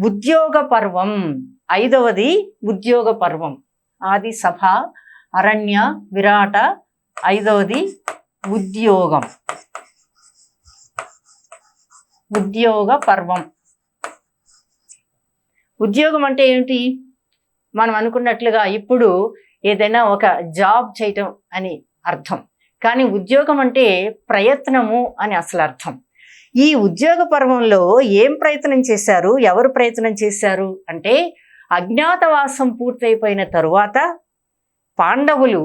ఉద్యోగ పర్వం. 5వది ఉద్యోగ పర్వం. ఆది, సభ, అరణ్య, విరాట. 5వది ఉద్యోగం, ఉద్యోగ పర్వం. ఉద్యోగం అంటే ఏమిటి? మనం అనుకున్నట్లుగా ఇప్పుడు ఏదైనా ఒక జాబ్ చేయటం అని అర్థం, కానీ ఉద్యోగం అంటే ప్రయత్నము అని అసలు అర్థం. ఈ ఉద్యోగ పర్వంలో ఏం ప్రయత్నం చేశారు, ఎవరు ప్రయత్నం చేశారు అంటే, అజ్ఞాతవాసం పూర్తయిపోయిన తరువాత పాండవులు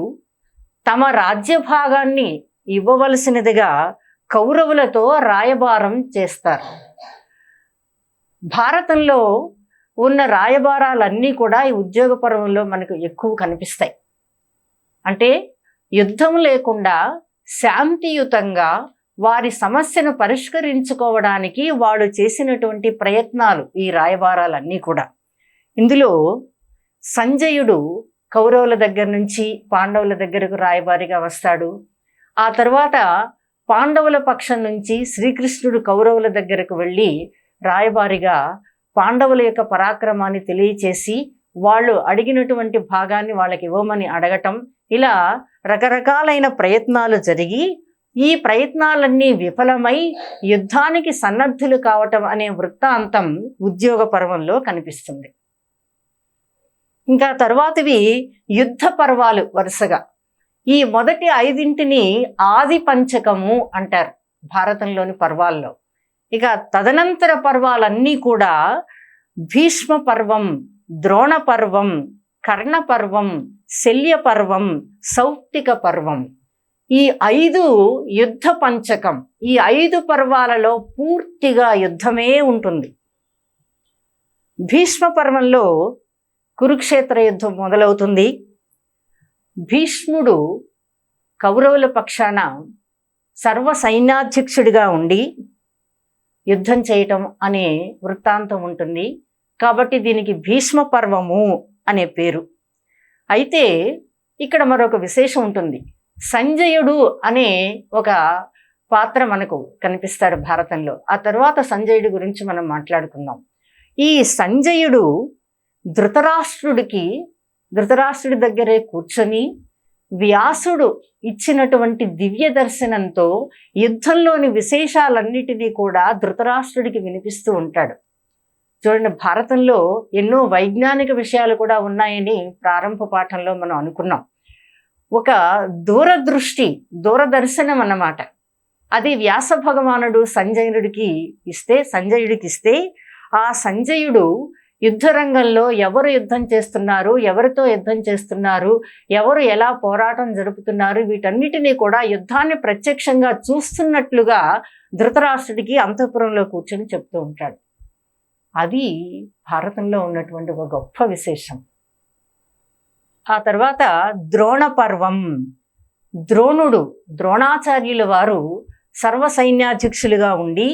తమ రాజ్యభాగాన్ని ఇవ్వవలసినదిగా కౌరవులతో రాయబారం చేస్తారు. భారతంలో ఉన్న రాయబారాలన్నీ కూడా ఈ ఉద్యోగ పర్వంలో మనకు ఎక్కువ కనిపిస్తాయి. అంటే యుద్ధం లేకుండా శాంతియుతంగా వారి సమస్యను పరిష్కరించుకోవడానికి వాళ్ళు చేసినటువంటి ప్రయత్నాలు ఈ రాయబారాలన్నీ కూడా. ఇందులో సంజయుడు కౌరవుల దగ్గర నుంచి పాండవుల దగ్గరకు రాయబారిగా వస్తాడు. ఆ తర్వాత పాండవుల పక్షం నుంచి శ్రీకృష్ణుడు కౌరవుల దగ్గరకు వెళ్ళి రాయబారిగా పాండవుల యొక్క పరాక్రమాన్ని తెలియచేసి వాళ్ళు అడిగినటువంటి భాగాన్ని వాళ్ళకి ఇవ్వమని అడగటం, ఇలా రకరకాలైన ప్రయత్నాలు జరిగి ఈ ప్రయత్నాలన్నీ విఫలమై యుద్ధానికి సన్నద్ధులు కావటం అనే వృత్తాంతం ఉద్యోగ పర్వంలో కనిపిస్తుంది. ఇంకా తర్వాతవి యుద్ధ పర్వాలు వరుసగా. ఈ మొదటి 5 ఆది పంచకము అంటారు భారతంలోని పర్వాల్లో. ఇక తదనంతర పర్వాలన్నీ కూడా భీష్మ పర్వం, ద్రోణ పర్వం, కర్ణ పర్వం, శల్య పర్వం, సౌప్తిక పర్వం. ఈ 5 యుద్ధ పంచకం. ఈ 5 పర్వాలలో పూర్తిగా యుద్ధమే ఉంటుంది. భీష్మ పర్వంలో కురుక్షేత్ర యుద్ధం మొదలవుతుంది. భీష్ముడు కౌరవుల పక్షాన సర్వ సైన్యాధ్యక్షుడిగా ఉండి యుద్ధం చేయటం అనే వృత్తాంతం ఉంటుంది. కాబట్టి దీనికి భీష్మ పర్వము అనే పేరు. అయితే ఇక్కడ మరొక విశేషం ఉంటుంది. సంజయుడు అనే ఒక పాత్ర మనకు కనిపిస్తాడు భారతంలో. ఆ తర్వాత సంజయుడి గురించి మనం మాట్లాడుకుందాం. ఈ సంజయుడు ధృతరాష్ట్రుడి దగ్గరే కూర్చొని వ్యాసుడు ఇచ్చినటువంటి దివ్య దర్శనంతో యుద్ధంలోని విశేషాలన్నిటినీ కూడా ధృతరాష్ట్రుడికి వినిపిస్తూ ఉంటాడు. చూడండి, భారతంలో ఎన్నో వైజ్ఞానిక విషయాలు కూడా ఉన్నాయని ప్రారంభ పాఠంలో మనం అనుకున్నాం. ఒక దూరదర్శనం అన్నమాట. అది వ్యాస భగవానుడు సంజయుడికి ఇస్తే ఆ సంజయుడు యుద్ధరంగంలో ఎవరు యుద్ధం చేస్తున్నారు, ఎవరితో యుద్ధం చేస్తున్నారు, ఎవరు ఎలా పోరాటం జరుపుతున్నారు, వీటన్నిటినీ కూడా యుద్ధాన్ని ప్రత్యక్షంగా చూస్తున్నట్లుగా ధృతరాష్ట్రుడికి అంతఃపురంలో కూర్చొని చెప్తూ ఉంటాడు. అది భారతంలో ఉన్నటువంటి ఒక గొప్ప విశేషం. ఆ తర్వాత ద్రోణ పర్వం. ద్రోణాచార్యుల వారు సర్వ సైన్యాధ్యక్షులుగా ఉండి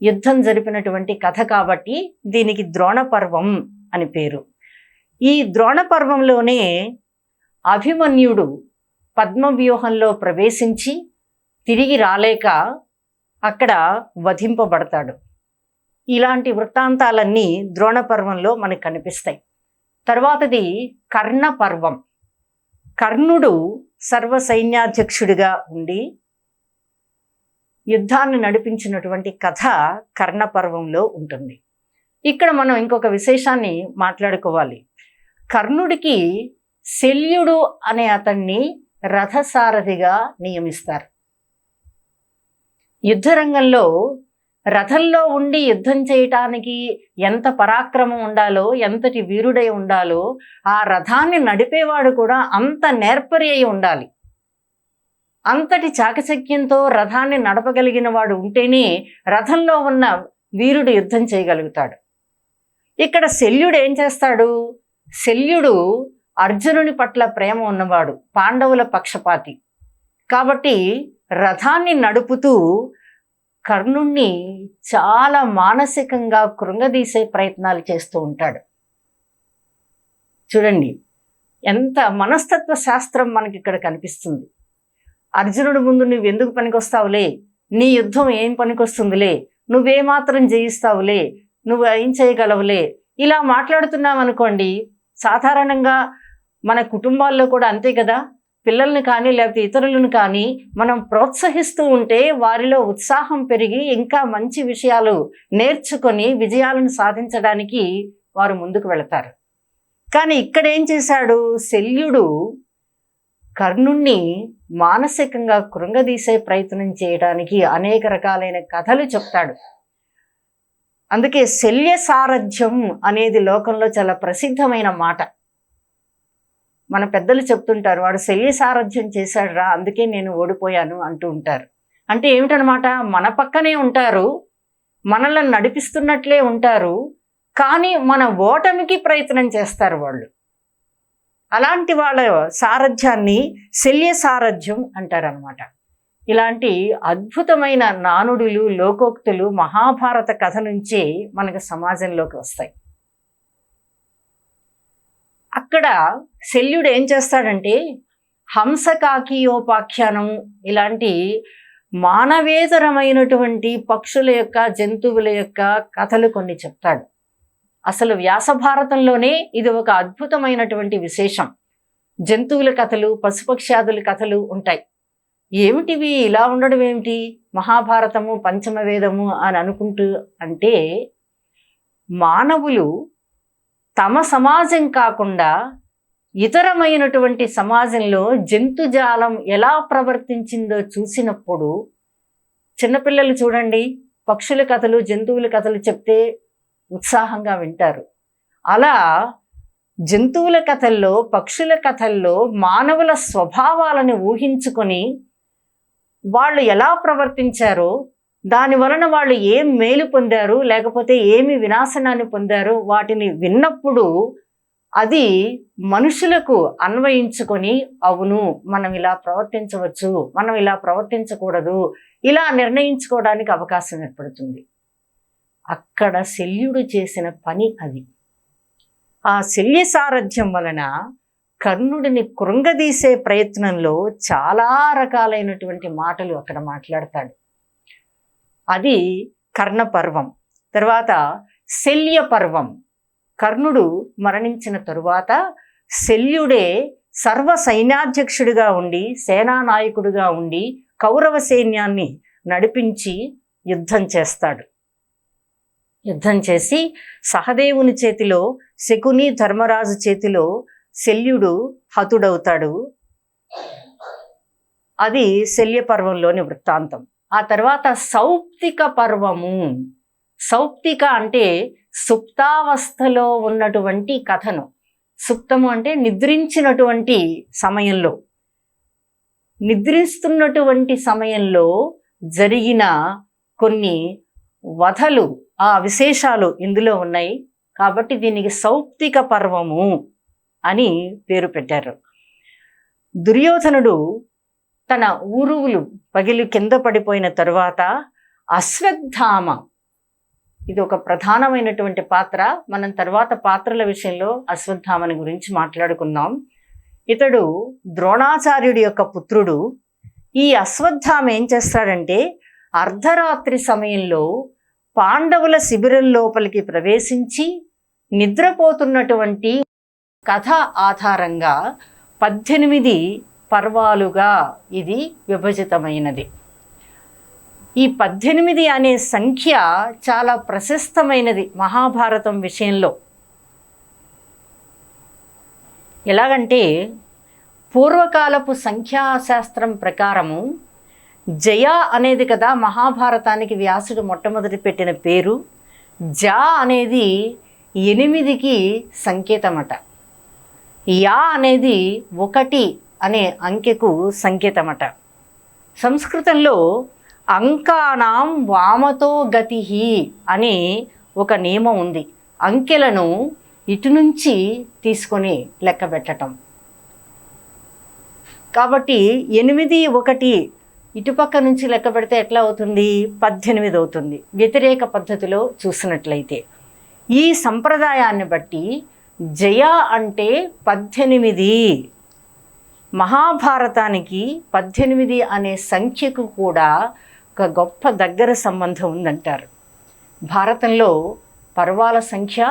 యుద్ధం జరిపినటువంటి కథ కాబట్టి దీనికి ద్రోణ పర్వం అని పేరు. ఈ ద్రోణ పర్వంలోనే అభిమన్యుడు పద్మవ్యూహంలో ప్రవేశించి తిరిగి రాలేక అక్కడ వధింపబడతాడు. ఇలాంటి వృత్తాంతాలన్నీ ద్రోణ పర్వంలో మనకు కనిపిస్తాయి. తర్వాతది కర్ణ పర్వం. కర్ణుడు సర్వ సైన్యాధ్యక్షుడిగా ఉండి యుద్ధాన్ని నడిపించినటువంటి కథ కర్ణ పర్వంలో ఉంటుంది. ఇక్కడ మనం ఇంకొక విశేషాన్ని మాట్లాడుకోవాలి. కర్ణుడికి శల్యుడు అనే అతన్ని రథసారథిగా నియమిస్తారు. యుద్ధరంగంలో రథంలో ఉండి యుద్ధం చేయటానికి ఎంత పరాక్రమం ఉండాలో, ఎంతటి వీరుడై ఉండాలో, ఆ రథాన్ని నడిపేవాడు కూడా అంత నేర్పరి అయి ఉండాలి. అంతటి చాకచక్యంతో రథాన్ని నడపగలిగిన వాడు ఉంటేనే రథంలో ఉన్న వీరుడు యుద్ధం చేయగలుగుతాడు. ఇక్కడ శల్యుడు ఏం చేస్తాడు? శల్యుడు అర్జునుని పట్ల ప్రేమ ఉన్నవాడు, పాండవుల పక్షపాతి. కాబట్టి రథాన్ని నడుపుతూ కర్ణుణ్ణి చాలా మానసికంగా కృంగదీసే ప్రయత్నాలు చేస్తూ ఉంటాడు. చూడండి, ఎంత మనస్తత్వ శాస్త్రం మనకి ఇక్కడ కనిపిస్తుంది. అర్జునుడు ముందు నువ్వెందుకు పనికొస్తావులే, నీ యుద్ధం ఏం పనికొస్తుందిలే, నువ్వేమాత్రం జయిస్తావులే, నువ్వు ఏం చేయగలవులే, ఇలా మాట్లాడుతున్నాం అనుకోండి. సాధారణంగా మన కుటుంబాల్లో కూడా అంతే కదా. పిల్లల్ని కానీ లేకపోతే ఇతరులను కానీ మనం ప్రోత్సహిస్తూ ఉంటే వారిలో ఉత్సాహం పెరిగి ఇంకా మంచి విషయాలు నేర్చుకొని విజయాలను సాధించడానికి వారు ముందుకు వెళతారు. కానీ ఇక్కడ ఏం చేశాడు శల్యుడు? కర్ణుణ్ణి మానసికంగా కృంగదీసే ప్రయత్నం చేయడానికి అనేక రకాలైన కథలు చెప్తాడు. అందుకే శల్య సారథ్యం అనేది లోకంలో చాలా ప్రసిద్ధమైన మాట. మన పెద్దలు చెప్తుంటారు, వాడు శల్య సారథ్యం చేశాడు రా, అందుకే నేను ఓడిపోయాను అంటూ ఉంటారు. అంటే ఏమిటనమాట, మన పక్కనే ఉంటారు, మనల్ని నడిపిస్తున్నట్లే ఉంటారు, కానీ మన ఓటమికి ప్రయత్నం చేస్తారు వాళ్ళు. అలాంటి వాళ్ళ సారథ్యాన్ని శల్య సారథ్యం అంటారనమాట. ఇలాంటి అద్భుతమైన నానుడులు, లోకోక్తులు మహాభారత కథ నుంచే మనకు సమాజంలోకి వస్తాయి. అక్కడ శల్యుడు ఏం చేస్తాడంటే హంసకాకియోపాఖ్యానం ఇలాంటి మానవేతరమైనటువంటి పక్షుల యొక్క, జంతువుల యొక్క కథలు కొన్ని చెప్తాడు. అసలు వ్యాస భారతంలోనే ఇది ఒక అద్భుతమైనటువంటి విశేషం. జంతువుల కథలు, పశుపక్ష్యాదుల కథలు ఉంటాయి. ఏమిటివి, ఇలా ఉండడం ఏమిటి, మహాభారతము పంచమ వేదము అని అనుకుంటూ అంటే, మానవులు తమ సమాజం కాకుండా ఇతరమైనటువంటి సమాజంలో జంతుజాలం ఎలా ప్రవర్తించిందో చూసినప్పుడు, చిన్నపిల్లలు చూడండి పక్షుల కథలు, జంతువుల కథలు చెప్తే ఉత్సాహంగా వింటారు. అలా జంతువుల కథల్లో, పక్షుల కథల్లో మానవుల స్వభావాలను ఊహించుకొని వాళ్ళు ఎలా ప్రవర్తించారో, దాని వలన వాళ్ళు ఏం మేలు పొందారు లేకపోతే ఏమి వినాశనాన్ని పొందారో వాటిని విన్నప్పుడు అది మనుషులకు అన్వయించుకొని, అవును మనం ఇలా ప్రవర్తించవచ్చు, మనం ఇలా ప్రవర్తించకూడదు, ఇలా నిర్ణయించుకోవడానికి అవకాశం ఏర్పడుతుంది. అక్కడ శల్యుడు చేసిన పని అది. ఆ శల్య సారథ్యం వలన కర్ణుడిని కృంగదీసే ప్రయత్నంలో చాలా రకాలైనటువంటి మాటలు అక్కడ మాట్లాడతాడు. అది కర్ణ పర్వం. తర్వాత శల్య పర్వం. కర్ణుడు మరణించిన తరువాత శల్యుడే సర్వ సైన్యాధ్యక్షుడిగా ఉండి, సేనానాయకుడిగా ఉండి కౌరవ సైన్యాన్ని నడిపించి యుద్ధం చేస్తాడు. యుద్ధం చేసి సహదేవుని చేతిలో, శకుని ధర్మరాజు చేతిలో శల్యుడు హతుడవుతాడు. అది శల్య పర్వంలోని వృత్తాంతం. ఆ తర్వాత సౌప్తిక పర్వము. సౌప్తిక అంటే సుప్తావస్థలో ఉన్నటువంటి కథను. సుప్తము అంటే నిద్రించినటువంటి సమయంలో, నిద్రిస్తున్నటువంటి సమయంలో జరిగిన కొన్ని వధలు, ఆ విశేషాలు ఇందులో ఉన్నాయి. కాబట్టి దీనికి సౌప్తిక పర్వము అని పేరు పెట్టారు. దుర్యోధనుడు తన ఊరువులు పగిలి కింద పడిపోయిన తరువాత అశ్వత్థామ, ఇది ఒక ప్రధానమైనటువంటి పాత్ర. మనం తర్వాత పాత్రల విషయంలో అశ్వత్థామని గురించి మాట్లాడుకుందాం. ఇతడు ద్రోణాచార్యుడి యొక్క పుత్రుడు. ఈ అశ్వత్థామ ఏం చేస్తాడంటే అర్ధరాత్రి సమయంలో పాండవుల శిబిరం లోపలికి ప్రవేశించి నిద్రపోతున్నటువంటి కథ ఆధారంగా 18 పర్వాలుగా ఇది విభజితమైనది. ఈ 18 అనే సంఖ్య చాలా ప్రశస్తమైనది మహాభారతం విషయంలో. ఎలాగంటే పూర్వకాలపు సంఖ్యాశాస్త్రం ప్రకారము జయ అనేది కదా మహాభారతానికి వ్యాసుడు మొట్టమొదటి పెట్టిన పేరు. జ అనేది 8కి సంకేతమట. యా అనేది 1 అనే అంకెకు సంకేతమట. సంస్కృతంలో అంకానాం వామతో గతి అనే ఒక నియమం ఉంది. అంకెలను ఇటు నుంచి తీసుకొని లెక్క పెట్టడం. కాబట్టి 8, 1 ఇటుపక్క నుంచి లెక్క పెడితే ఎట్లా అవుతుంది? 18 అవుతుంది. వ్యతిరేక పద్ధతిలో చూసినట్లయితే ఈ సంప్రదాయాన్ని బట్టి జయ అంటే 18. మహాభారతానికి 18 అనే సంఖ్యకు కూడా ఒక గొప్ప దగ్గర సంబంధం ఉందంటారు. భారతంలో పర్వాల సంఖ్య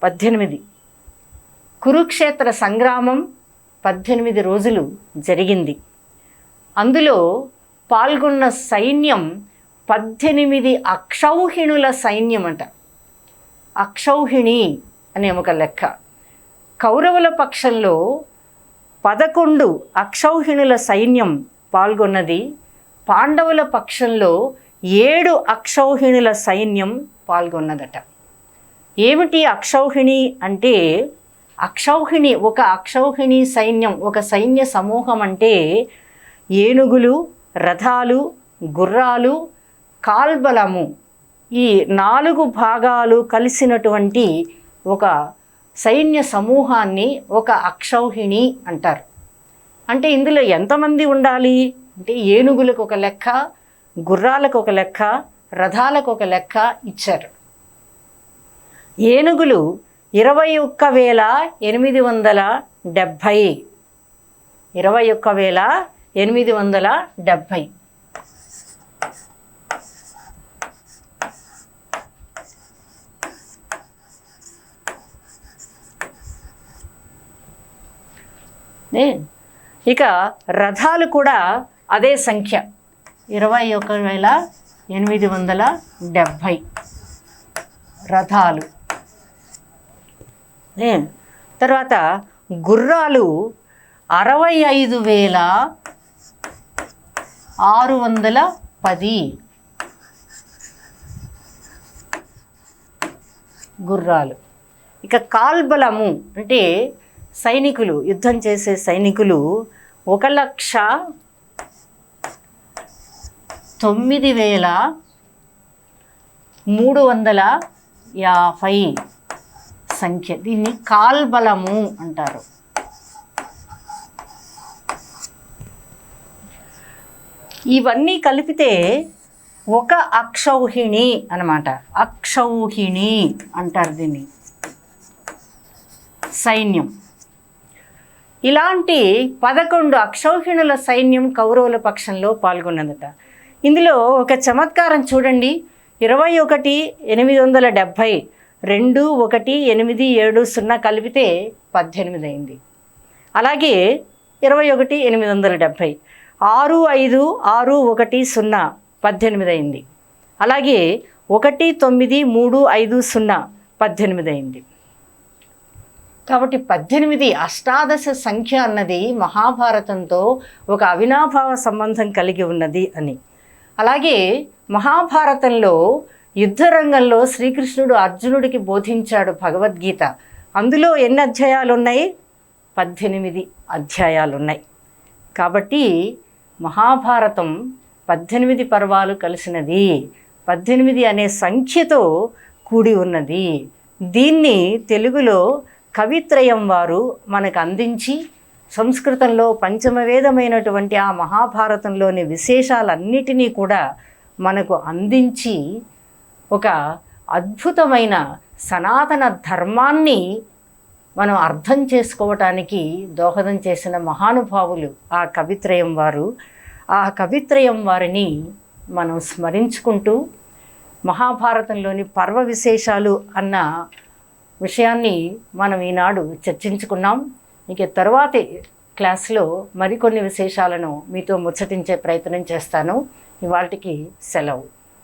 18. కురుక్షేత్ర సంగ్రామం 18 రోజులు జరిగింది. అందులో పాల్గొన్న సైన్యం 18 అక్షౌహిణుల సైన్యం అంట. అక్షౌహిణి అనే ఒక లెక్క. కౌరవుల పక్షంలో 11 అక్షౌహిణుల సైన్యం పాల్గొన్నది. పాండవుల పక్షంలో 7 అక్షౌహిణుల సైన్యం పాల్గొన్నదట. ఏమిటి అక్షౌహిణి అంటే, అక్షౌహిణి ఒక అక్షౌహిణి సైన్యం, ఒక సైన్య సమూహం అంటే ఏనుగులు, రథాలు, గుర్రాలు, కాల్బలము, ఈ 4 భాగాలు కలిసినటువంటి ఒక సైన్య సమూహాన్ని ఒక అక్షౌహిణి అంటారు. అంటే ఇందులో ఎంతమంది ఉండాలి అంటే, ఏనుగులకు ఒక లెక్క, గుర్రాలకు ఒక లెక్క, రథాలకు ఒక లెక్క ఇచ్చారు. ఏనుగులు 21,870. 21,870. ఇక రథాలు కూడా అదే సంఖ్య, 21,870 రథాలు. తర్వాత గుర్రాలు 65,610 గుర్రాలు. ఇక కాల్బలము అంటే సైనికులు, యుద్ధం చేసే సైనికులు 1,09,350 సంఖ్య. దీన్ని కాల్బలము అంటారు. ఇవన్నీ కలిపితే ఒక అక్షౌహిణి అన్నమాట. అక్షౌహిణి అంటారు దీన్ని, సైన్యం. ఇలాంటి 11 అక్షౌహిణుల సైన్యం కౌరవుల పక్షంలో పాల్గొన్నదట. ఇందులో ఒక చమత్కారం చూడండి. 21,870 2 1 8 7 0 కలిపితే 18 అయింది. అలాగే 21,870 6 5 6 1 0 18 అయింది. అలాగే 1 9 3 5 0 18 అయింది. కాబట్టి 18 అష్టాదశ సంఖ్య అన్నది మహాభారతంతో ఒక అవినాభావ సంబంధం కలిగి ఉన్నది అని. అలాగే మహాభారతంలో యుద్ధరంగంలో శ్రీకృష్ణుడు అర్జునుడికి బోధించాడు భగవద్గీత. అందులో ఎన్ని అధ్యాయాలు ఉన్నాయి? 18 అధ్యాయాలు ఉన్నాయి. కాబట్టి మహాభారతం 18 పర్వాలు కలిసినది, 18 అనే సంఖ్యతో కూడి ఉన్నది. దీన్ని తెలుగులో కవిత్రయం వారు మనకు అందించి, సంస్కృతంలో పంచమవేదమైనటువంటి ఆ మహాభారతంలోని విశేషాలన్నిటినీ కూడా మనకు అందించి ఒక అద్భుతమైన సనాతన ధర్మాన్ని మనం అర్థం చేసుకోవటానికి దోహదం చేసిన మహానుభావులు ఆ కవిత్రయం వారు. ఆ కవిత్రయం వారిని మనం స్మరించుకుంటూ మహాభారతంలోని పర్వ విశేషాలు అన్న విషయాన్ని మనం ఈనాడు చర్చించుకున్నాం. ఇక తర్వాతి క్లాస్లో మరికొన్ని విశేషాలను మీతో ముచ్చటించే ప్రయత్నం చేస్తాను. ఇవాళకి సెలవు.